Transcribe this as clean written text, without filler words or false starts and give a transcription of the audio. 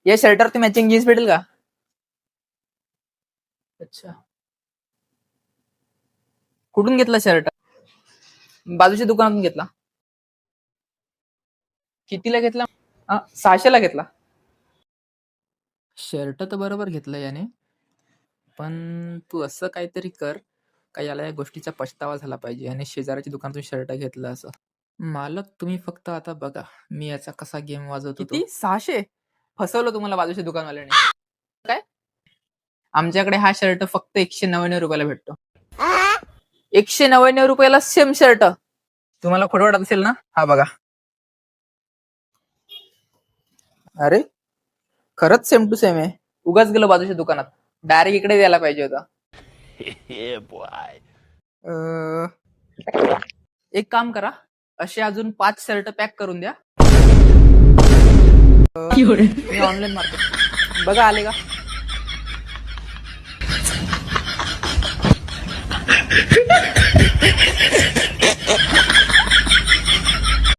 या शर्टवरती matching jeans भेटेल का? अच्छा, कुठून घेतला शर्ट? बाजूच्या दुकानातून घेतला. कितीला घेतला? 600ला घेतला. शर्ट तर बरोबर घेतलं याने, पण तू असं काहीतरी कर का याला या गोष्टीचा पछतावा झाला पाहिजे आणि शेजाऱ्याच्या दुकानातून शर्ट घेतलं असं. मालक तुम्ही फक्त आता बघा मी याचा कसा गेम वाजवतो. किती? 600? फसवलं तुम्हाला बाजूच्या दुकानवाल्याने. काय? आमच्याकडे हा शर्ट फक्त 199 रुपयाला भेटतो. 199 रुपयाला सेम शर्ट? तुम्हाला खोटं वाटत असेल ना? हा बघा. अरे खरंच सेम टू सेम आहे. उगाच गेलो बाजूच्या दुकानात. डायरेक्ट इकडे द्यायला पाहिजे होता. अं, एक काम करा, असे अजून 5 शर्ट पॅक करून द्या. मी ऑनलाईन मार्केट बघा आले का?